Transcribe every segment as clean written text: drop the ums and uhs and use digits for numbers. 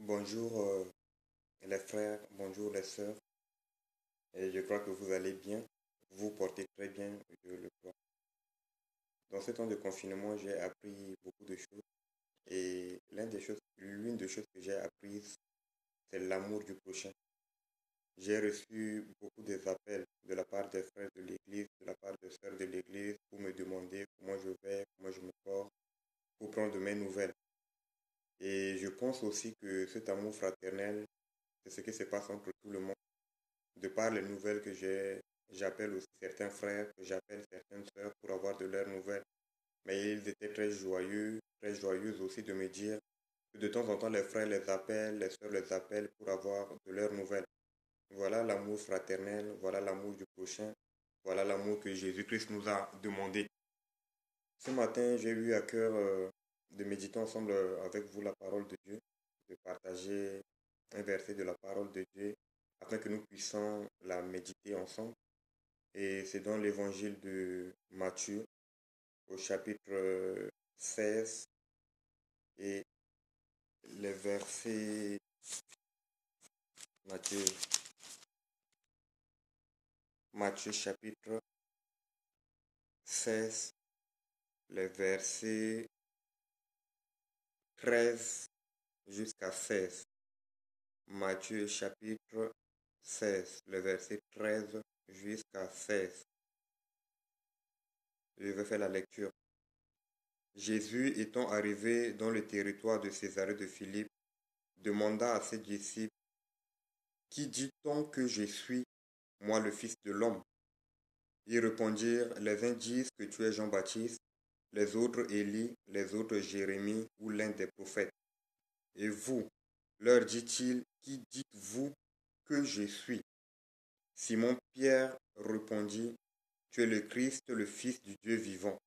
Bonjour les frères, bonjour les sœurs, et je crois que vous allez bien, vous portez très bien, je le crois. Dans ce temps de confinement, j'ai appris beaucoup de choses et l'une des choses que j'ai apprises, c'est l'amour du prochain. J'ai reçu beaucoup des appels de la part des frères de l'église, de la part des sœurs de l'église pour me demander comment je vais, comment je me porte, pour prendre de mes nouvelles. Et je pense aussi que cet amour fraternel, c'est ce qui se passe entre tout le monde. De par les nouvelles que j'ai, j'appelle aussi certains frères, que j'appelle certaines sœurs pour avoir de leurs nouvelles. Mais ils étaient très joyeux, très joyeuses aussi de me dire que de temps en temps les frères les appellent, les sœurs les appellent pour avoir de leurs nouvelles. Voilà l'amour fraternel, voilà l'amour du prochain, voilà l'amour que Jésus-Christ nous a demandé. Ce matin, j'ai eu à cœur de méditer ensemble avec vous la parole de Dieu, de partager un verset de la parole de Dieu afin que nous puissions la méditer ensemble. Et c'est dans l'évangile de Matthieu au chapitre 16 et les versets Matthieu, Matthieu chapitre 16, les versets 13 jusqu'à 16. Matthieu chapitre 16, le verset 13 jusqu'à 16. Je vais faire la lecture. Jésus étant arrivé dans le territoire de Césarée de Philippe, demanda à ses disciples, qui dit-on que je suis, moi le Fils de l'homme? Ils répondirent, les uns disent que tu es Jean-Baptiste, les autres Élie, les autres Jérémie ou l'un des prophètes. Et vous, leur dit-il, qui dites-vous que je suis? Simon-Pierre répondit, tu es le Christ, le Fils du Dieu vivant.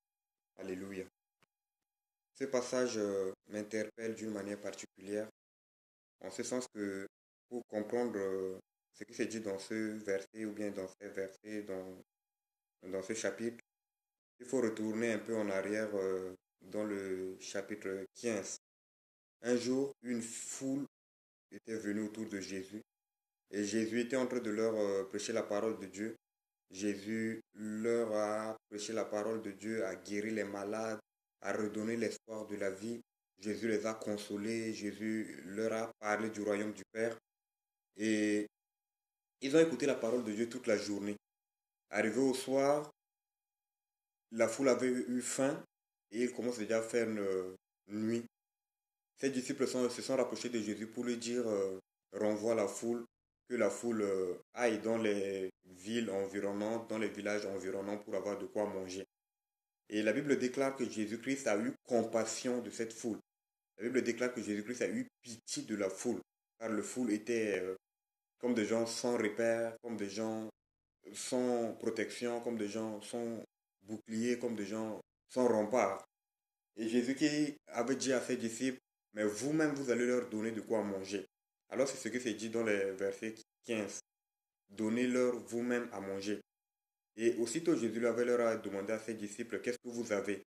Alléluia. Ce passage m'interpelle d'une manière particulière, en ce sens que pour comprendre ce qui se dit dans ce verset ou bien dans ces versets, dans ce chapitre, il faut retourner un peu en arrière dans le chapitre 15. Un jour, une foule était venue autour de Jésus et Jésus était en train de leur prêcher la parole de Dieu. Jésus leur a prêché la parole de Dieu, a guéri les malades, a redonné l'espoir de la vie. Jésus les a consolés, Jésus leur a parlé du royaume du Père. Et ils ont écouté la parole de Dieu toute la journée. Arrivé au soir, la foule avait eu faim et il commence déjà à faire nuit. Ses disciples se sont rapprochés de Jésus pour lui dire renvoie la foule, que la foule aille dans les villes environnantes, dans les villages environnants pour avoir de quoi manger. Et la Bible déclare que Jésus-Christ a eu compassion de cette foule. La Bible déclare que Jésus-Christ a eu pitié de la foule, car la foule était comme des gens sans repère, comme des gens sans protection, comme des gens sans bouclier, comme des gens sans rempart. Et Jésus qui avait dit à ses disciples, mais vous-même, vous allez leur donner de quoi manger. Alors c'est ce que c'est dit dans les versets 15. Donnez-leur vous-même à manger. Et aussitôt Jésus leur a demandé à ses disciples, qu'est-ce que vous avez?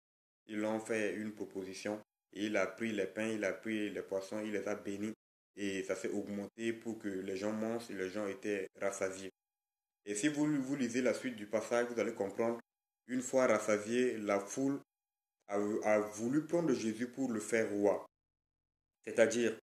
Ils l'ont fait une proposition. Et il a pris les pains, il a pris les poissons, il les a bénis. Et ça s'est augmenté pour que les gens mangent et les gens étaient rassasiés. Et si vous lisez la suite du passage, vous allez comprendre, une fois rassasié, la foule a voulu prendre Jésus pour le faire roi. C'est-à-dire,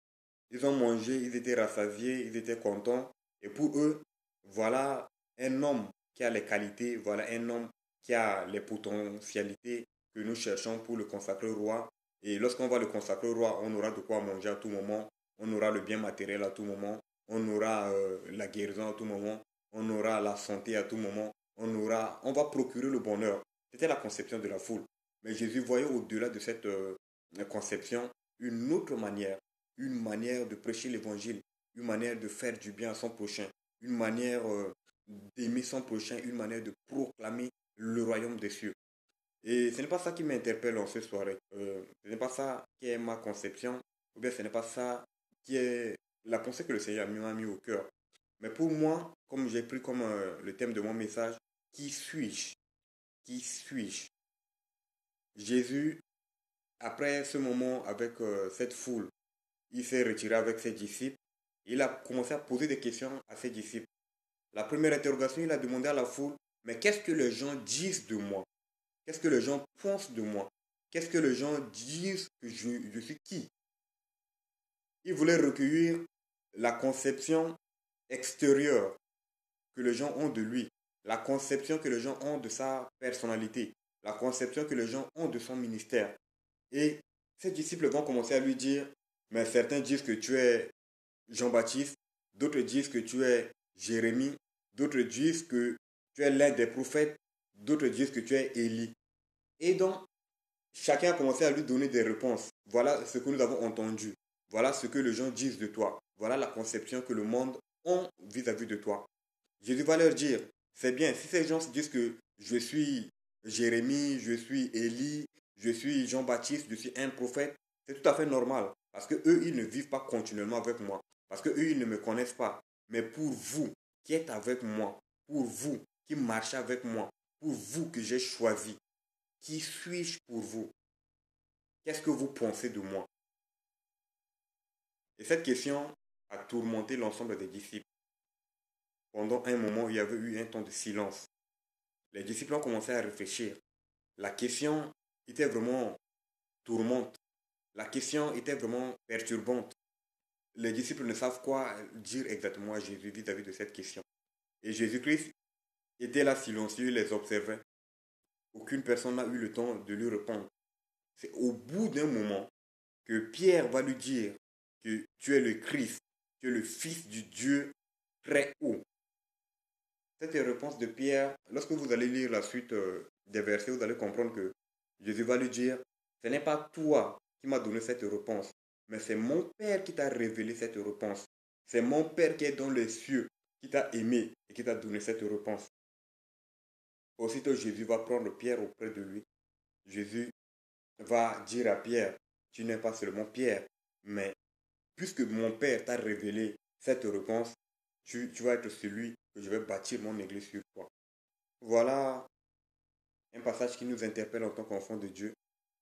ils ont mangé, ils étaient rassasiés, ils étaient contents. Et pour eux, voilà un homme qui a les qualités, voilà un homme qui a les potentialités que nous cherchons pour le consacrer roi. Et lorsqu'on va le consacrer roi, on aura de quoi manger à tout moment, on aura le bien matériel à tout moment, on aura la guérison à tout moment, on aura la santé à tout moment, on va procurer le bonheur. C'était la conception de la foule. Mais Jésus voyait au-delà de cette conception une autre manière, une manière de prêcher l'évangile, une manière de faire du bien à son prochain, une manière d'aimer son prochain, une manière de proclamer le royaume des cieux. Et ce n'est pas ça qui m'interpelle en ce soirée. Ce n'est pas ça qui est ma conception, ou bien ce n'est pas ça qui est la pensée que le Seigneur m'a mis au cœur. Mais pour moi, comme j'ai pris comme le thème de mon message, qui suis-je? Qui suis-je? Jésus, après ce moment avec cette foule, il s'est retiré avec ses disciples. Il a commencé à poser des questions à ses disciples. La première interrogation, il a demandé à la foule, mais qu'est-ce que les gens disent de moi? Qu'est-ce que les gens pensent de moi? Qu'est-ce que les gens disent que je suis qui? Il voulait recueillir la conception extérieure que les gens ont de lui, la conception que les gens ont de sa personnalité, la conception que les gens ont de son ministère. Et ses disciples vont commencer à lui dire, mais certains disent que tu es Jean-Baptiste, d'autres disent que tu es Jérémie, d'autres disent que tu es l'un des prophètes, d'autres disent que tu es Élie. Et donc, chacun a commencé à lui donner des réponses. Voilà ce que nous avons entendu. Voilà ce que les gens disent de toi. Voilà la conception que le monde a vis-à-vis de toi. Jésus va leur dire, c'est bien, si ces gens se disent que je suis Jérémie, je suis Élie, je suis Jean-Baptiste, je suis un prophète, c'est tout à fait normal. Parce que eux, ils ne vivent pas continuellement avec moi. Parce que eux, ils ne me connaissent pas. Mais pour vous qui êtes avec moi, pour vous qui marchez avec moi, pour vous que j'ai choisi, qui suis-je pour vous? Qu'est-ce que vous pensez de moi? Et cette question a tourmenté l'ensemble des disciples. Pendant un moment, il y avait eu un temps de silence. Les disciples ont commencé à réfléchir. La question était vraiment tourmente. La question était vraiment perturbante. Les disciples ne savent quoi dire exactement à Jésus vis-à-vis de cette question. Et Jésus-Christ était là silencieux, il les observait. Aucune personne n'a eu le temps de lui répondre. C'est au bout d'un moment que Pierre va lui dire que tu es le Christ, tu es le Fils du Dieu très haut. Cette réponse de Pierre, lorsque vous allez lire la suite des versets, vous allez comprendre que Jésus va lui dire, ce n'est pas toi qui m'as donné cette réponse, mais c'est mon Père qui t'a révélé cette réponse. C'est mon Père qui est dans les cieux, qui t'a aimé et qui t'a donné cette réponse. Aussitôt, Jésus va prendre Pierre auprès de lui. Jésus va dire à Pierre, tu n'es pas seulement Pierre, mais puisque mon Père t'a révélé cette réponse, tu vas être celui que je vais bâtir mon église sur toi. Voilà un passage qui nous interpelle en tant qu'enfants de Dieu,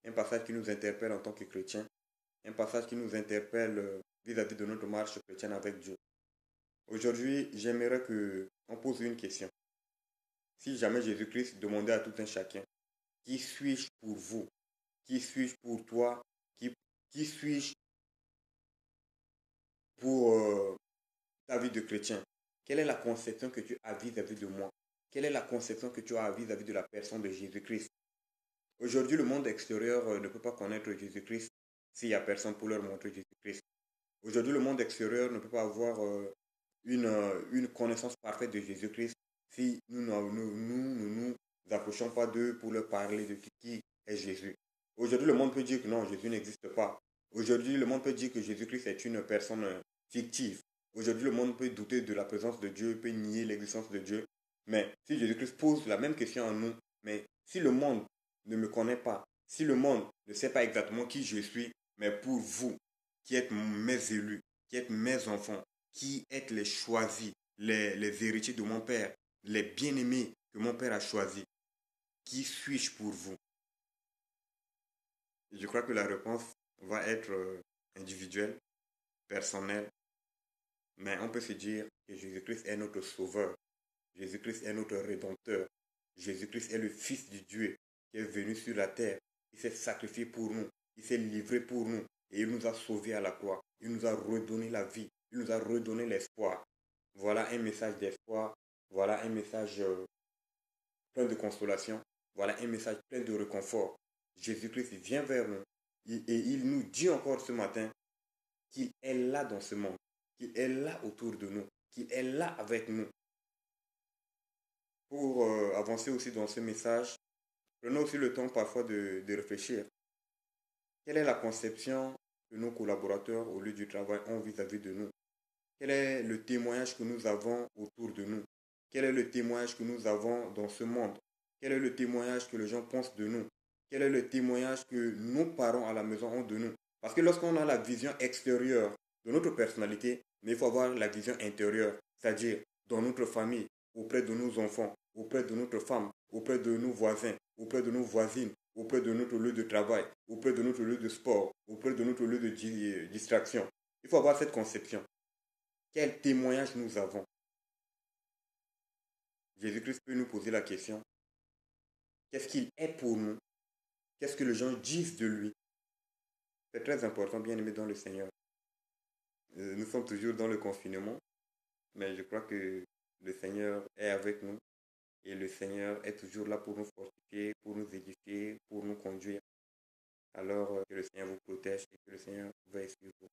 un passage qui nous interpelle en tant que chrétiens, un passage qui nous interpelle vis-à-vis de notre marche chrétienne avec Dieu. Aujourd'hui, j'aimerais qu'on pose une question. Si jamais Jésus-Christ demandait à tout un chacun, qui suis-je pour vous? Qui suis-je pour toi? Qui suis-je pour ta vie de chrétien? Quelle est la conception que tu as vis-à-vis de moi? Quelle est la conception que tu as vis-à-vis de la personne de Jésus-Christ? Aujourd'hui, le monde extérieur ne peut pas connaître Jésus-Christ s'il n'y a personne pour leur montrer Jésus-Christ. Aujourd'hui, le monde extérieur ne peut pas avoir une connaissance parfaite de Jésus-Christ si nous ne nous approchons pas d'eux pour leur parler de qui est Jésus. Aujourd'hui, le monde peut dire que non, Jésus n'existe pas. Aujourd'hui, le monde peut dire que Jésus-Christ est une personne fictive. Aujourd'hui, le monde peut douter de la présence de Dieu, peut nier l'existence de Dieu. Mais si Jésus-Christ pose la même question à nous, mais si le monde ne me connaît pas, si le monde ne sait pas exactement qui je suis, mais pour vous, qui êtes mes élus, qui êtes mes enfants, qui êtes les choisis, les héritiers de mon Père, les bien-aimés que mon Père a choisis, qui suis-je pour vous? Je crois que la réponse va être individuelle, personnelle, mais on peut se dire que Jésus-Christ est notre sauveur, Jésus-Christ est notre rédempteur, Jésus-Christ est le Fils du Dieu qui est venu sur la terre, il s'est sacrifié pour nous, il s'est livré pour nous et il nous a sauvés à la croix, il nous a redonné la vie, il nous a redonné l'espoir. Voilà un message d'espoir, voilà un message plein de consolation, voilà un message plein de réconfort. Jésus-Christ vient vers nous et il nous dit encore ce matin qu'il est là dans ce monde, qu'il est là autour de nous, qu'il est là avec nous. Pour avancer aussi dans ce message, prenons aussi le temps parfois de réfléchir. Quelle est la conception que nos collaborateurs au lieu du travail ont vis-à-vis de nous? Quel est le témoignage que nous avons autour de nous? Quel est le témoignage que nous avons dans ce monde? Quel est le témoignage que les gens pensent de nous? Quel est le témoignage que nos parents à la maison ont de nous? Parce que lorsqu'on a la vision extérieure de notre personnalité, mais il faut avoir la vision intérieure, c'est-à-dire dans notre famille, auprès de nos enfants, auprès de notre femme, auprès de nos voisins, auprès de nos voisines, auprès de notre lieu de travail, auprès de notre lieu de sport, auprès de notre lieu de distraction. Il faut avoir cette conception. Quel témoignage nous avons? Jésus-Christ peut nous poser la question, qu'est-ce qu'il est pour nous? Qu'est-ce que les gens disent de lui? C'est très important, bien aimé dans le Seigneur. Nous sommes toujours dans le confinement, mais je crois que le Seigneur est avec nous et le Seigneur est toujours là pour nous fortifier, pour nous édifier, pour nous conduire. Alors que le Seigneur vous protège et que le Seigneur veille sur vous.